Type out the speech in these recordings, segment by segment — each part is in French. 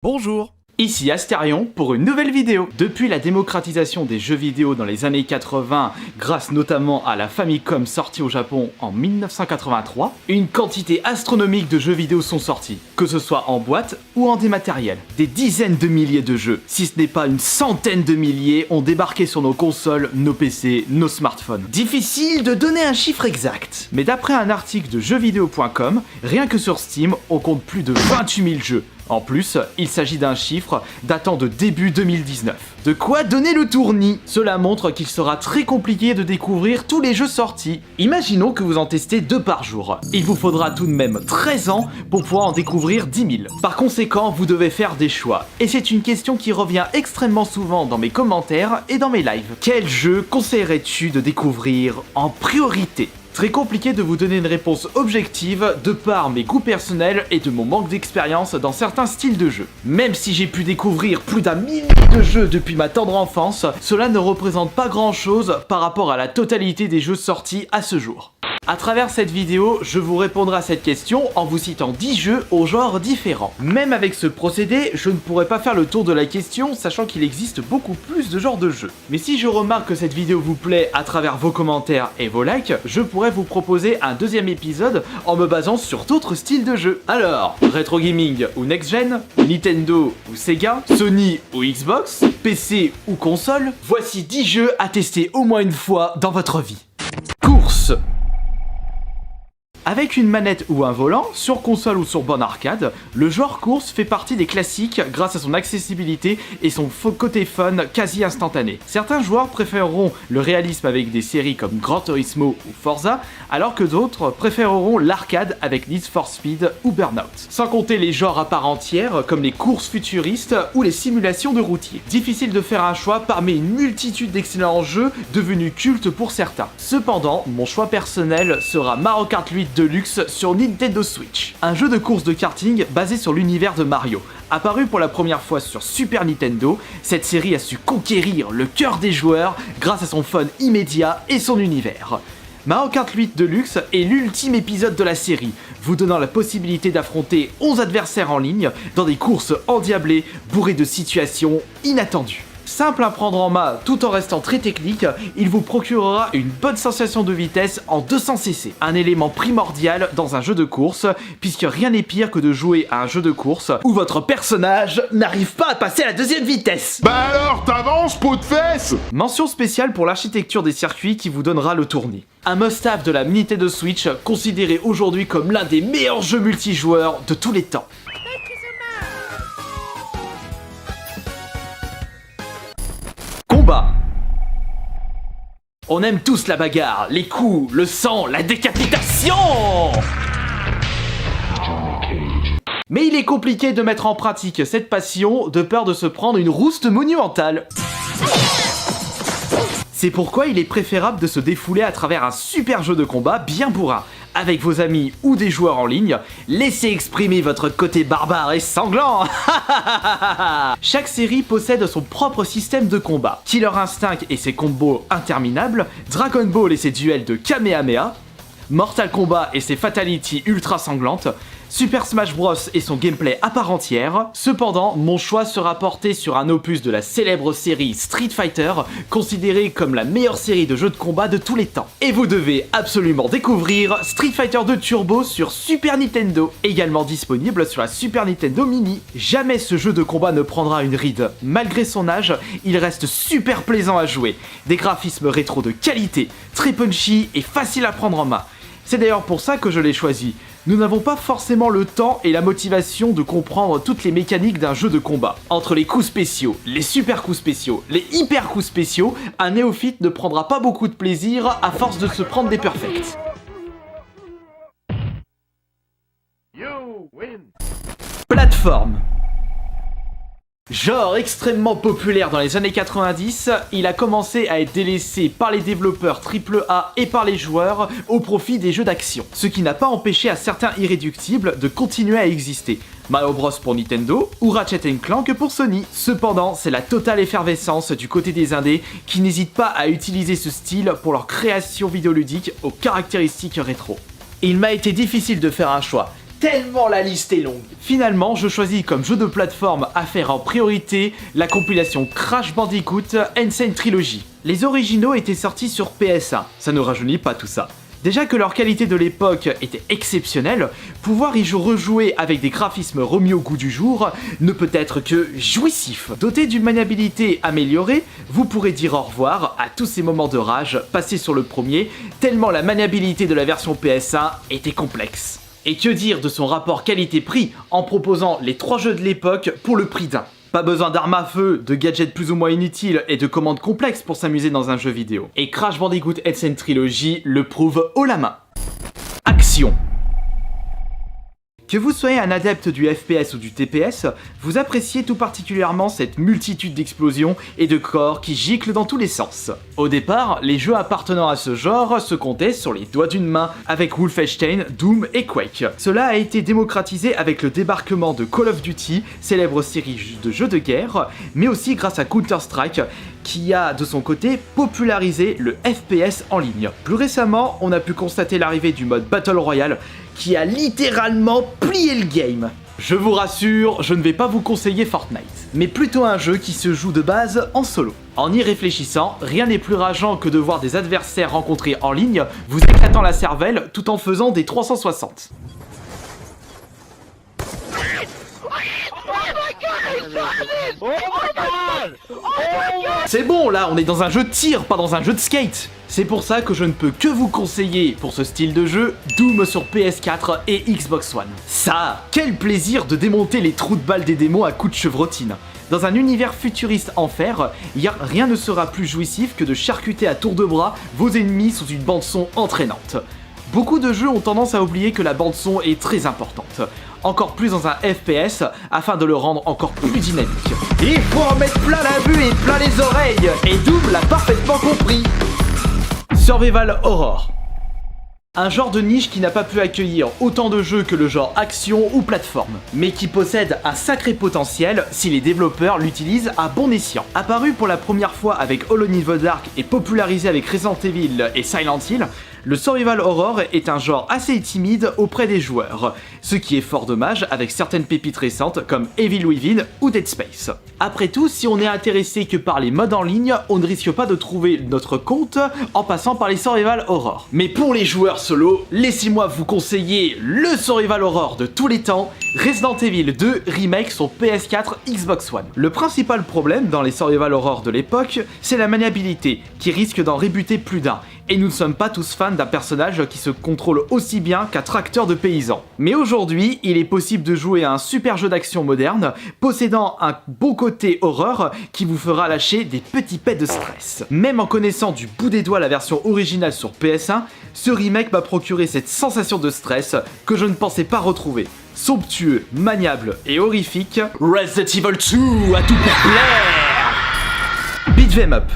Bonjour, ici Astérion pour une nouvelle vidéo. Depuis la démocratisation des jeux vidéo dans les années 80, grâce notamment à la Famicom sortie au Japon en 1983, une quantité astronomique de jeux vidéo sont sortis, que ce soit en boîte ou en dématériel. Des dizaines de milliers de jeux, si ce n'est pas une centaine de milliers, ont débarqué sur nos consoles, nos PC, nos smartphones. Difficile de donner un chiffre exact, mais d'après un article de jeuxvideo.com, rien que sur Steam, on compte plus de 28 000 jeux. En plus, il s'agit d'un chiffre datant de début 2019. De quoi donner le tournis? Cela montre qu'il sera très compliqué de découvrir tous les jeux sortis. Imaginons que vous en testez 2 par jour. Il vous faudra tout de même 13 ans pour pouvoir en découvrir 10 000. Par conséquent, vous devez faire des choix. Et c'est une question qui revient extrêmement souvent dans mes commentaires et dans mes lives. Quel jeu conseillerais-tu de découvrir en priorité? Très compliqué de vous donner une réponse objective de par mes goûts personnels et de mon manque d'expérience dans certains styles de jeu. Même si j'ai pu découvrir plus d'un millier de jeux depuis ma tendre enfance, cela ne représente pas grand chose par rapport à la totalité des jeux sortis à ce jour. À travers cette vidéo, je vous répondrai à cette question en vous citant 10 jeux aux genres différents. Même avec ce procédé, je ne pourrais pas faire le tour de la question, sachant qu'il existe beaucoup plus de genres de jeux. Mais si je remarque que cette vidéo vous plaît à travers vos commentaires et vos likes, je pourrais vous proposer un deuxième épisode en me basant sur d'autres styles de jeux. Alors, rétro gaming ou next gen, Nintendo ou Sega, Sony ou Xbox, PC ou console, voici 10 jeux à tester au moins une fois dans votre vie. Course. Avec une manette ou un volant, sur console ou sur borne arcade, le genre course fait partie des classiques grâce à son accessibilité et son côté fun quasi instantané. Certains joueurs préféreront le réalisme avec des séries comme Gran Turismo ou Forza, alors que d'autres préféreront l'arcade avec Need for Speed ou Burnout. Sans compter les genres à part entière comme les courses futuristes ou les simulations de routiers. Difficile de faire un choix parmi une multitude d'excellents jeux devenus cultes pour certains. Cependant, mon choix personnel sera Mario Kart 8 Deluxe sur Nintendo Switch. Un jeu de course de karting basé sur l'univers de Mario. Apparu pour la première fois sur Super Nintendo, cette série a su conquérir le cœur des joueurs grâce à son fun immédiat et son univers. Mario Kart 8 Deluxe est l'ultime épisode de la série, vous donnant la possibilité d'affronter 11 adversaires en ligne dans des courses endiablées bourrées de situations inattendues. Simple à prendre en main tout en restant très technique, il vous procurera une bonne sensation de vitesse en 200cc. Un élément primordial dans un jeu de course, puisque rien n'est pire que de jouer à un jeu de course où votre personnage n'arrive pas à passer à la deuxième vitesse. Bah alors, t'avances, peau de fesse! Mention spéciale pour l'architecture des circuits qui vous donnera le tournis. Un must-have de la Nintendo Switch, considéré aujourd'hui comme l'un des meilleurs jeux multijoueurs de tous les temps. Combat. On aime tous la bagarre, les coups, le sang, la décapitation. Mais il est compliqué de mettre en pratique cette passion de peur de se prendre une rouste monumentale. C'est pourquoi il est préférable de se défouler à travers un super jeu de combat bien bourrin. Avec vos amis ou des joueurs en ligne, laissez exprimer votre côté barbare et sanglant. Chaque série possède son propre système de combat. Killer Instinct et ses combos interminables, Dragon Ball et ses duels de Kamehameha, Mortal Kombat et ses fatalities ultra sanglantes, Super Smash Bros et son gameplay à part entière. Cependant, mon choix sera porté sur un opus de la célèbre série Street Fighter, considérée comme la meilleure série de jeux de combat de tous les temps. Et vous devez absolument découvrir Street Fighter 2 Turbo sur Super Nintendo, également disponible sur la Super Nintendo Mini. Jamais ce jeu de combat ne prendra une ride. Malgré son âge, il reste super plaisant à jouer. Des graphismes rétro de qualité, très punchy et facile à prendre en main. C'est d'ailleurs pour ça que je l'ai choisi. Nous n'avons pas forcément le temps et la motivation de comprendre toutes les mécaniques d'un jeu de combat. Entre les coups spéciaux, les super coups spéciaux, les hyper coups spéciaux, un néophyte ne prendra pas beaucoup de plaisir à force de se prendre des perfects. Plateforme. Genre extrêmement populaire dans les années 90, il a commencé à être délaissé par les développeurs AAA et par les joueurs au profit des jeux d'action. Ce qui n'a pas empêché à certains irréductibles de continuer à exister. Mario Bros pour Nintendo ou Ratchet & Clank pour Sony. Cependant, c'est la totale effervescence du côté des indés qui n'hésitent pas à utiliser ce style pour leur création vidéoludique aux caractéristiques rétro. Il m'a été difficile de faire un choix. tellement la liste est longue. Finalement, je choisis comme jeu de plateforme à faire en priorité la compilation Crash Bandicoot N. Trilogy. Les originaux étaient sortis sur PS1, ça ne rajeunit pas tout ça. Déjà que leur qualité de l'époque était exceptionnelle, pouvoir y rejouer avec des graphismes remis au goût du jour ne peut être que jouissif. Doté d'une maniabilité améliorée, vous pourrez dire au revoir à tous ces moments de rage passés sur le premier, tellement la maniabilité de la version PS1 était complexe. Et que dire de son rapport qualité-prix en proposant les 3 jeux de l'époque pour le prix d'un. Pas besoin d'armes à feu, de gadgets plus ou moins inutiles et de commandes complexes pour s'amuser dans un jeu vidéo. Et Crash Bandicoot N. Trilogy le prouve haut la main. Action. Que vous soyez un adepte du FPS ou du TPS, vous appréciez tout particulièrement cette multitude d'explosions et de corps qui giclent dans tous les sens. Au départ, les jeux appartenant à ce genre se comptaient sur les doigts d'une main avec Wolfenstein, Doom et Quake. Cela a été démocratisé avec le débarquement de Call of Duty, célèbre série de jeux de guerre, mais aussi grâce à Counter-Strike, qui a de son côté popularisé le FPS en ligne. Plus récemment, on a pu constater l'arrivée du mode Battle Royale, qui a littéralement plié le game. Je vous rassure, je ne vais pas vous conseiller Fortnite, mais plutôt un jeu qui se joue de base en solo. En y réfléchissant, rien n'est plus rageant que de voir des adversaires rencontrés en ligne vous éclatant la cervelle tout en faisant des 360. C'est bon là, on est dans un jeu de tir, pas dans un jeu de skate. C'est pour ça que je ne peux que vous conseiller, pour ce style de jeu, Doom sur PS4 et Xbox One. Ça, quel plaisir de démonter les trous de balles des démons à coups de chevrotine. Dans un univers futuriste en fer, rien ne sera plus jouissif que de charcuter à tour de bras vos ennemis sous une bande-son entraînante. Beaucoup de jeux ont tendance à oublier que la bande-son est très importante. Encore plus dans un FPS, afin de le rendre encore plus dynamique. Il faut en mettre plein la vue et plein les oreilles, et Doom l'a parfaitement compris. Survival Horror. Un genre de niche qui n'a pas pu accueillir autant de jeux que le genre action ou plateforme, mais qui possède un sacré potentiel si les développeurs l'utilisent à bon escient. Apparu pour la première fois avec Hollow Knight the Dark et popularisé avec Resident Evil et Silent Hill, le survival horror est un genre assez timide auprès des joueurs, ce qui est fort dommage avec certaines pépites récentes comme Evil Within ou Dead Space. Après tout, si on est intéressé que par les modes en ligne, on ne risque pas de trouver notre compte en passant par les survival horror. Mais pour les joueurs solo, laissez-moi vous conseiller le survival horror de tous les temps, Resident Evil 2 Remake sur PS4 Xbox One. Le principal problème dans les survival horror de l'époque, c'est la maniabilité, qui risque d'en rebuter plus d'un. Et nous ne sommes pas tous fans d'un personnage qui se contrôle aussi bien qu'un tracteur de paysans. Mais aujourd'hui, il est possible de jouer à un super jeu d'action moderne, possédant un beau côté horreur qui vous fera lâcher des petits pets de stress. Même en connaissant du bout des doigts la version originale sur PS1, ce remake m'a procuré cette sensation de stress que je ne pensais pas retrouver. Somptueux, maniable et horrifique, Resident Evil 2 a tout pour plaire. Beat 'em up.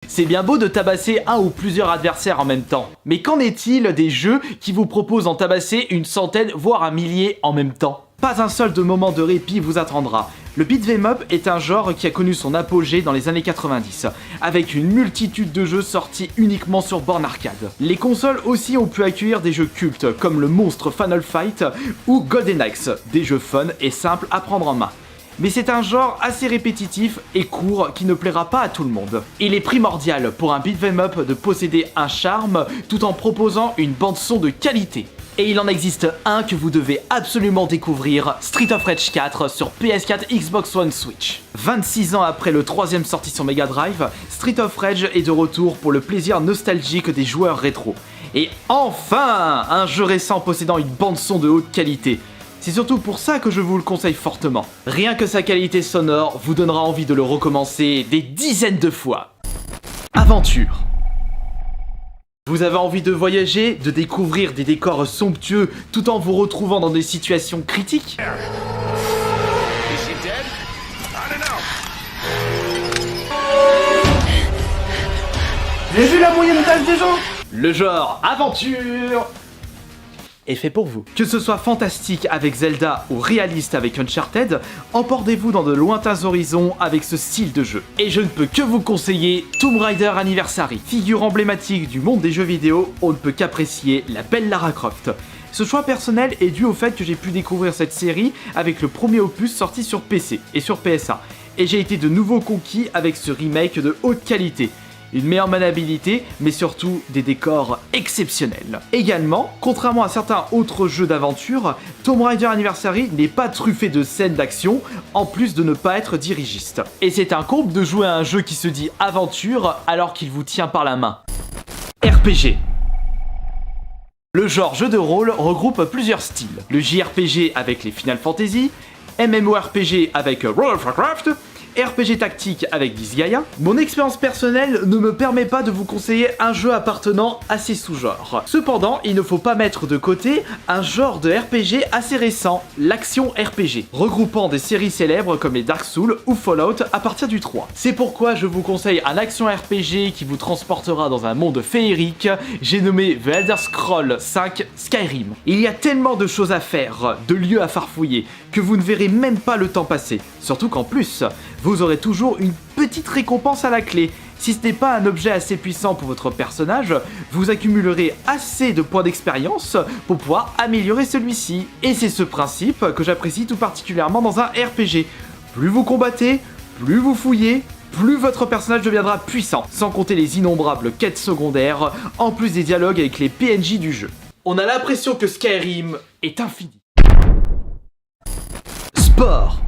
C'est bien beau de tabasser un ou plusieurs adversaires en même temps, mais qu'en est-il des jeux qui vous proposent d'en tabasser une centaine voire un millier en même temps? Pas un seul de moment de répit vous attendra. Le beat 'em up est un genre qui a connu son apogée dans les années 90, avec une multitude de jeux sortis uniquement sur borne arcade. Les consoles aussi ont pu accueillir des jeux cultes comme le monstre Final Fight ou Golden Axe, des jeux fun et simples à prendre en main. Mais c'est un genre assez répétitif et court qui ne plaira pas à tout le monde. Il est primordial pour un beat 'em up de posséder un charme tout en proposant une bande-son de qualité. Et il en existe un que vous devez absolument découvrir, Street of Rage 4 sur PS4, Xbox One, Switch. 26 ans après le 3ème sorti sur Mega Drive, Street of Rage est de retour pour le plaisir nostalgique des joueurs rétro. Et enfin, un jeu récent possédant une bande-son de haute qualité. C'est surtout pour ça que je vous le conseille fortement. Rien que sa qualité sonore vous donnera envie de le recommencer des dizaines de fois. Aventure. Vous avez envie de voyager, de découvrir des décors somptueux tout en vous retrouvant dans des situations critiques? J'ai vu la moyenne d'âge des gens. Le genre aventure est fait pour vous. Que ce soit fantastique avec Zelda ou réaliste avec Uncharted, emportez-vous dans de lointains horizons avec ce style de jeu. Et je ne peux que vous conseiller Tomb Raider Anniversary. Figure emblématique du monde des jeux vidéo, on ne peut qu'apprécier la belle Lara Croft. Ce choix personnel est dû au fait que j'ai pu découvrir cette série avec le premier opus sorti sur PC et sur PS1, et j'ai été de nouveau conquis avec ce remake de haute qualité. Une meilleure maniabilité, mais surtout des décors exceptionnels. Également, contrairement à certains autres jeux d'aventure, Tomb Raider Anniversary n'est pas truffé de scènes d'action, en plus de ne pas être dirigiste. Et c'est un comble de jouer à un jeu qui se dit aventure alors qu'il vous tient par la main. RPG. Le genre jeu de rôle regroupe plusieurs styles. Le JRPG avec les Final Fantasy, MMORPG avec World of Warcraft, RPG tactique avec Disgaea. Mon expérience personnelle ne me permet pas de vous conseiller un jeu appartenant à ces sous-genres. Cependant, il ne faut pas mettre de côté un genre de RPG assez récent, l'action RPG, regroupant des séries célèbres comme les Dark Souls ou Fallout à partir du 3. C'est pourquoi je vous conseille un action RPG qui vous transportera dans un monde féerique, j'ai nommé The Elder Scrolls V Skyrim. Il y a tellement de choses à faire, de lieux à farfouiller, que vous ne verrez même pas le temps passer. Surtout qu'en plus, vous aurez toujours une petite récompense à la clé. Si ce n'est pas un objet assez puissant pour votre personnage, vous accumulerez assez de points d'expérience pour pouvoir améliorer celui-ci. Et c'est ce principe que j'apprécie tout particulièrement dans un RPG. Plus vous combattez, plus vous fouillez, plus votre personnage deviendra puissant, sans compter les innombrables quêtes secondaires, en plus des dialogues avec les PNJ du jeu. On a l'impression que Skyrim est infini. Sport.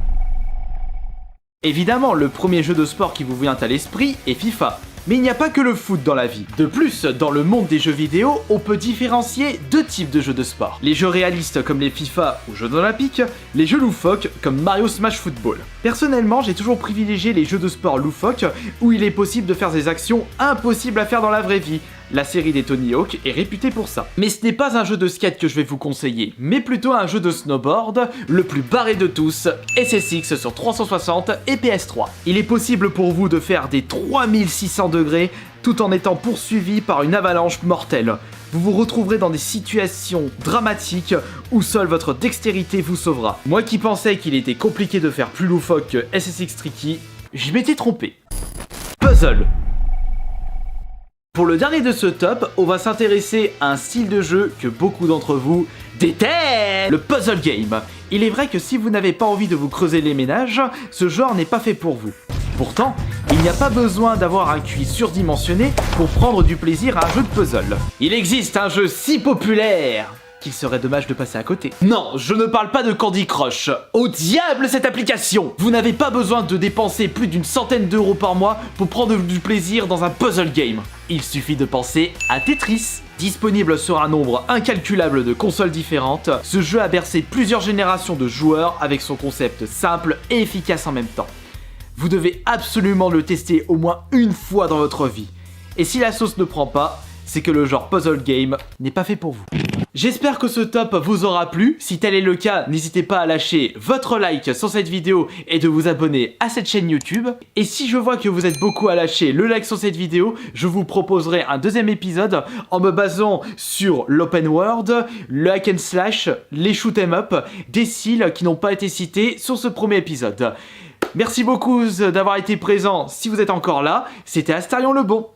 Évidemment, le premier jeu de sport qui vous vient à l'esprit est FIFA. Mais il n'y a pas que le foot dans la vie. De plus, dans le monde des jeux vidéo, on peut différencier deux types de jeux de sport. Les jeux réalistes comme les FIFA ou Jeux olympiques, les jeux loufoques comme Mario Smash Football. Personnellement, j'ai toujours privilégié les jeux de sport loufoques où il est possible de faire des actions impossibles à faire dans la vraie vie. La série des Tony Hawk est réputée pour ça. Mais ce n'est pas un jeu de skate que je vais vous conseiller, mais plutôt un jeu de snowboard, le plus barré de tous, SSX sur 360 et PS3. Il est possible pour vous de faire des 3600 degrés tout en étant poursuivi par une avalanche mortelle. Vous vous retrouverez dans des situations dramatiques où seule votre dextérité vous sauvera. Moi qui pensais qu'il était compliqué de faire plus loufoque que SSX Tricky, je m'étais trompé. Puzzle. Pour le dernier de ce top, on va s'intéresser à un style de jeu que beaucoup d'entre vous détestent, le puzzle game. Il est vrai que si vous n'avez pas envie de vous creuser les ménages, ce genre n'est pas fait pour vous. Pourtant, il n'y a pas besoin d'avoir un QI surdimensionné pour prendre du plaisir à un jeu de puzzle. Il existe un jeu si populaire qu'il serait dommage de passer à côté. Non, je ne parle pas de Candy Crush. Au diable cette application! Vous n'avez pas besoin de dépenser plus d'une centaine d'euros par mois pour prendre du plaisir dans un puzzle game. Il suffit de penser à Tetris. Disponible sur un nombre incalculable de consoles différentes, ce jeu a bercé plusieurs générations de joueurs avec son concept simple et efficace en même temps. Vous devez absolument le tester au moins une fois dans votre vie. Et si la sauce ne prend pas, c'est que le genre puzzle game n'est pas fait pour vous. J'espère que ce top vous aura plu. Si tel est le cas, n'hésitez pas à lâcher votre like sur cette vidéo et de vous abonner à cette chaîne YouTube. Et si je vois que vous êtes beaucoup à lâcher le like sur cette vidéo, je vous proposerai un deuxième épisode en me basant sur l'open world, le hack and slash, les shoot 'em up, des styles qui n'ont pas été cités sur ce premier épisode. Merci beaucoup d'avoir été présent si vous êtes encore là. C'était Astarion le Bon.